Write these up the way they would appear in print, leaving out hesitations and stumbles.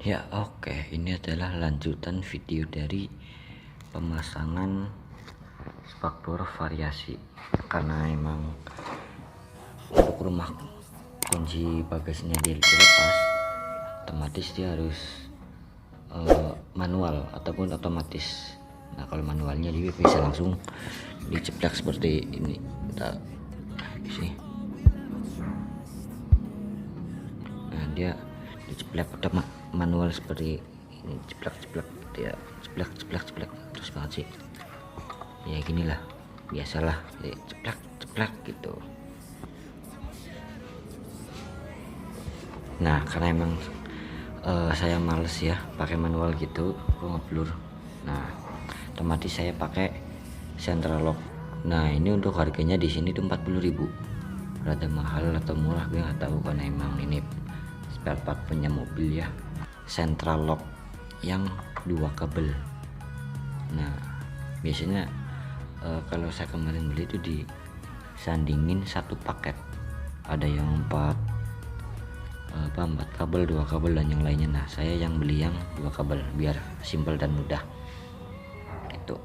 Ya oke, ini adalah lanjutan video dari pemasangan spakbor variasi, karena emang untuk rumah kunci bagasinya dilepas, otomatis dia harus manual ataupun otomatis. Nah kalau manualnya dia bisa langsung diceplak seperti ini. Kita sih, nah dia diceplak udah manual seperti ini, ceplak dia ceplak terus banget sih ya, ginilah biasalah ya, ceplak gitu. Nah karena emang saya males ya pakai manual gitu, ngeblur. Nah otomatis saya pakai central lock. Nah ini untuk harganya di sini tuh 40.000, rada mahal atau murah gue nggak tahu, karena emang ini spare part punya mobil ya. Central lock yang 2 kabel. Nah biasanya kalau saya kemarin beli itu disandingin satu paket, ada yang 4 kabel, 2 kabel dan yang lainnya. Nah saya yang beli yang 2 kabel biar simpel dan mudah gitu.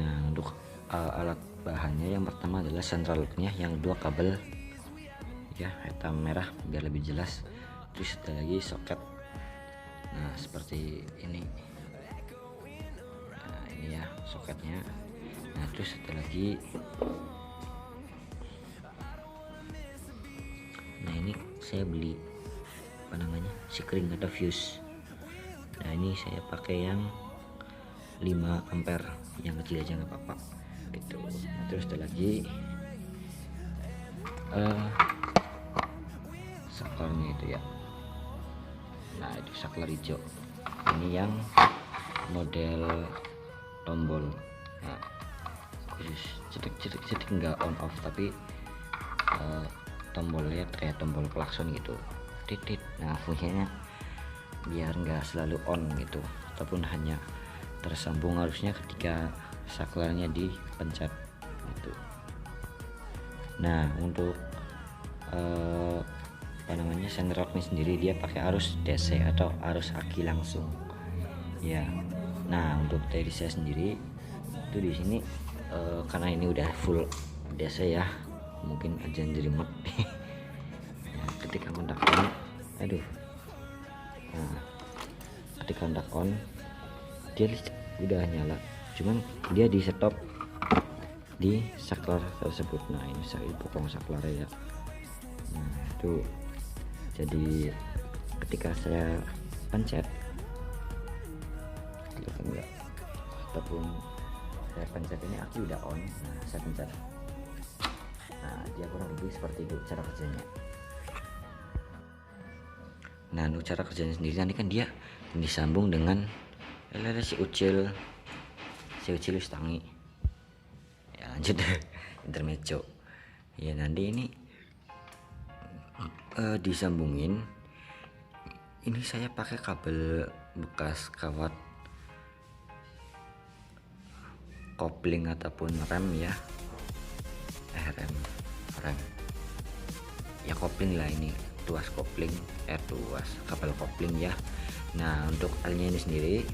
Nah untuk alat bahannya yang pertama adalah central locknya yang 2 kabel ya, hitam merah biar lebih jelas. Terus ada lagi soket, nah seperti ini. Nah ini ya soketnya. Nah terus ada lagi, nah ini saya beli apa namanya, sikring atau fuse. Nah ini saya pakai yang 5 ampere, yang kecil aja nggak apa-apa gitu. Nah, terus ada lagi saklarnya itu ya. Nah itu saklar hijau, ini yang model tombol. Nah khusus cetek nggak on off, tapi tombolnya kayak tombol klakson gitu, titit. Nah fungsinya biar nggak selalu on gitu, ataupun hanya tersambung harusnya ketika saklarnya dipencet gitu. Nah untuk apa namanya, sender locknya sendiri dia pakai arus DC atau arus aki langsung ya. Nah untuk dari saya sendiri itu di sini karena ini udah full DC ya, mungkin aja jadi remote. Nah, ketika kontak on, nah ketika kontak on dia udah nyala, cuman dia di stop di saklar tersebut. Nah ini saya potong saklar ya. Nah itu jadi ketika saya pencet enggak, ataupun saya pencet ini aki udah on. Nah saya pencet, nah dia kurang lebih seperti itu cara kerjanya. Nah untuk cara kerjanya sendiri nanti kan dia disambung dengan si ucil tangi ya. Lanjut intermezzo ya, nanti ini disambungin. Ini saya pakai kabel bekas kawat kopling ataupun rem ya, rem ya, kopling lah, ini tuas kopling, tuas kabel kopling ya. Nah untuk alnya ini sendiri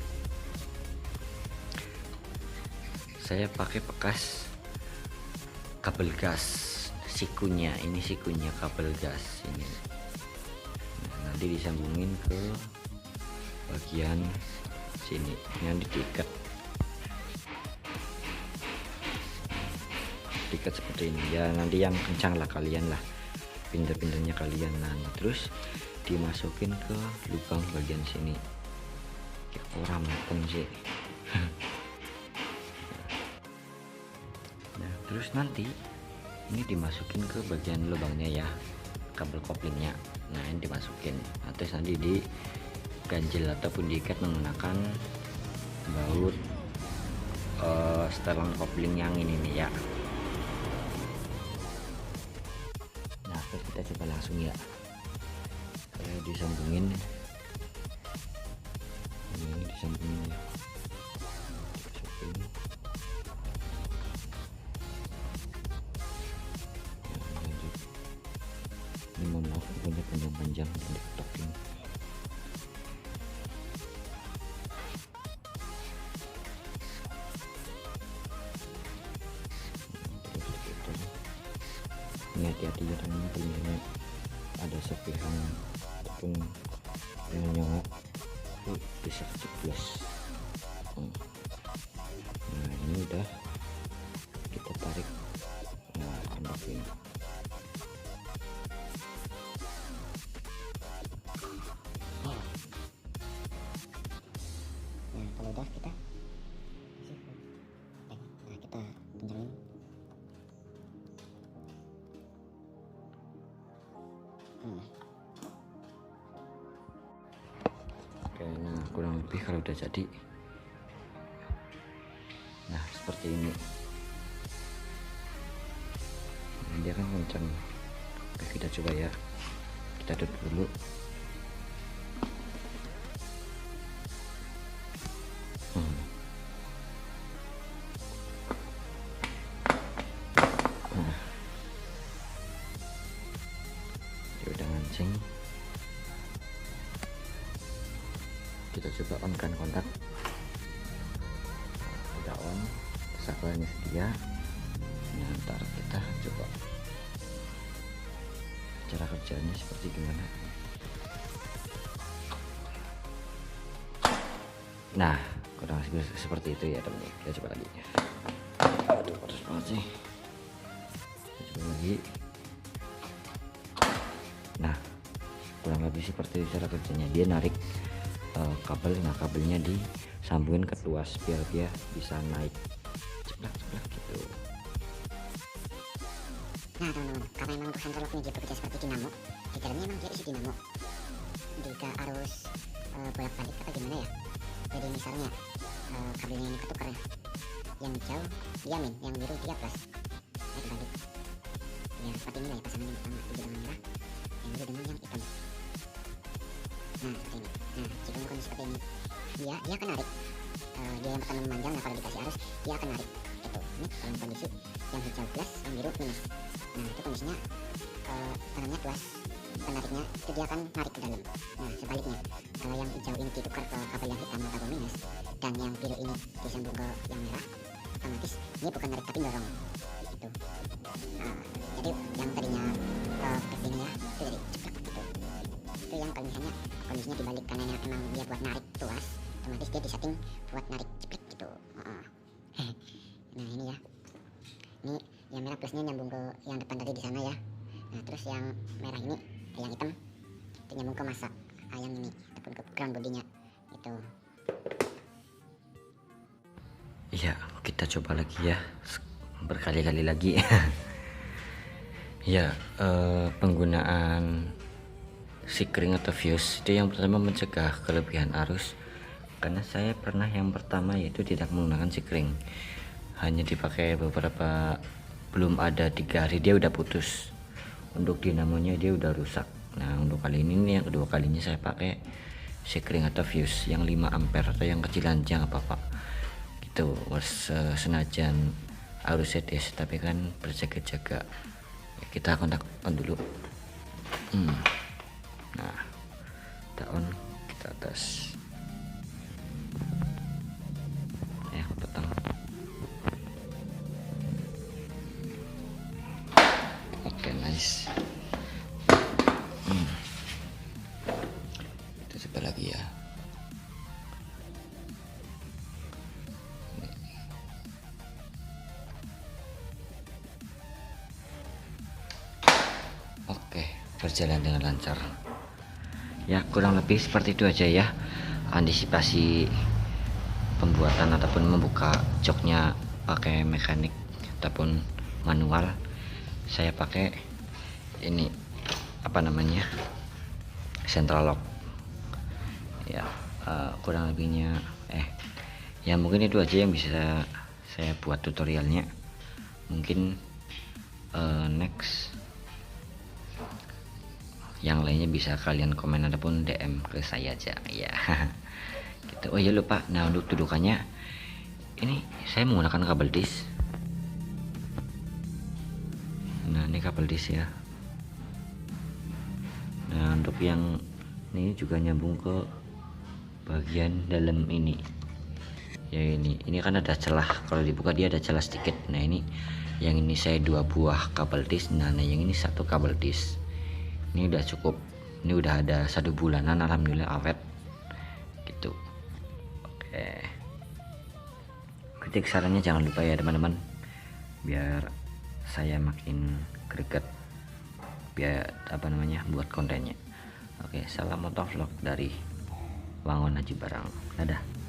saya pakai bekas kabel gas, sikunya, ini sikunya kabel gas ini. Nah, nanti disambungin ke bagian sini, nanti diikat seperti ini ya. Nanti yang kencang lah kalian lah, pinter-pinternya kalian. Nah terus dimasukin ke lubang bagian sini ya, orang mateng sih. Nah terus nanti ini dimasukin ke bagian lubangnya ya, kabel koplingnya. Nah ini dimasukin, nah, terus nanti diganjel ataupun diikat menggunakan baut setelan kopling yang ini nih ya. Nah terus kita coba langsung ya, saya disambungin ini disambungin ya. Ini mohon maaf punya panjang-panjang untuk talking. kelihatan ini kelihatan ada serpihan ataupun yang nyongak itu bisa kejeblos. Nah ini udah kita tarik. Nah kontak ini kalau udah kita kencangin. Oke, nah kurang lebih kalau udah jadi, nah seperti ini. Dia kan kencang. Oke, kita coba ya, kita tutup dulu. Nah, dia udah mancing. Kita coba on kan kontak. Udah on, sakurannya sedia. Nah, ntar kita coba cara kerjanya seperti gimana. Nah kurang lebih seperti itu ya teman. Kita coba lagi. Aduh panas banget sih. Kita coba lagi. Nah kurang lebih seperti cara kerjanya. Dia narik kabel. Nah kabelnya disambungin ke tuas biar dia bisa naik ceplak gitu. Nah teman-teman, karena memang untuk sensor lock ini dia bekerja seperti dinamo, di dalamnya memang dia isi dinamo. Jika arus bolak-balik atau gimana ya, jadi misalnya kabelnya ini ketukar, yang hijau dia min, yang biru dia plus, balik ya seperti ini lah ya, pasangan yang pertama hijau dengan merah, yang biru dengan yang hitam. Nah seperti ini. Nah jika kondisi seperti ini, dia akan narik, dia yang pertama memanjang. Nah kalau dikasih arus dia akan narik itu. Ini dalam kondisi yang hijau plus, yang biru minus. Nah itu kondisinya tangannya tuas, penariknya itu dia akan narik ke dalam. Nah sebaliknya, kalau yang hijau ini ditukar ke kabel yang hitam atau minus, dan yang biru ini disambung ke yang merah, otomatis ini bukan narik tapi dorong itu. Jadi yang tadinya begini ya, itu jadi ceplak gitu. Itu yang kalau misalnya kondisinya dibalik, karena emang dia buat narik tuas, otomatis dia disetting buat narik ceplak gitu. Nah ini ya, ini yang merah plusnya nyambung ke yang depan tadi di sana ya. Nah terus yang merah ini, yang hitam itu nyambung ke masa yang ini ataupun ke ground bodinya itu. Iya, kita coba lagi ya, berkali-kali lagi. Ya, penggunaan sikring atau fuse itu yang pertama mencegah kelebihan arus. Karena saya pernah yang pertama yaitu tidak menggunakan sikring, hanya dipakai beberapa, belum ada 3 hari dia udah putus. Untuk dinamonya dia udah rusak. Nah untuk kali ini nih, yang kedua kalinya saya pakai sikring atau fuse yang 5 ampere atau yang kecilan aja nggak apa-apa gitu. Senajan arus sedes tapi kan berjaga-jaga. Kita kontak on dulu. Nah kita on, kita atas ya, petang. Oke, nice. Kita coba lagi ya. Oke, berjalan dengan lancar. Ya, kurang lebih seperti itu aja ya. Antisipasi pembuatan ataupun membuka joknya pakai mekanik ataupun manual. Saya pakai ini apa namanya, central lock ya. Kurang lebihnya ya mungkin itu aja yang bisa saya buat tutorialnya. Mungkin next yang lainnya bisa kalian komen ataupun DM ke saya aja ya. Gitu. Oh ya lupa, nah untuk dudukannya ini saya menggunakan kabel disk. Nah ini kabel disk ya. Nah untuk yang ini juga nyambung ke bagian dalam ini ya. Ini kan ada celah, kalau dibuka dia ada celah sedikit. Nah ini Yang ini saya 2 buah kabel disk, nah yang ini 1 kabel disk. Ini udah cukup, ini udah ada 1 bulanan, alhamdulillah awet gitu. Oke, ketik sarannya jangan lupa ya teman-teman, biar saya makin greget, biar buat kontennya. Oke, salam motovlog dari Wangon Haji Barang. Dadah.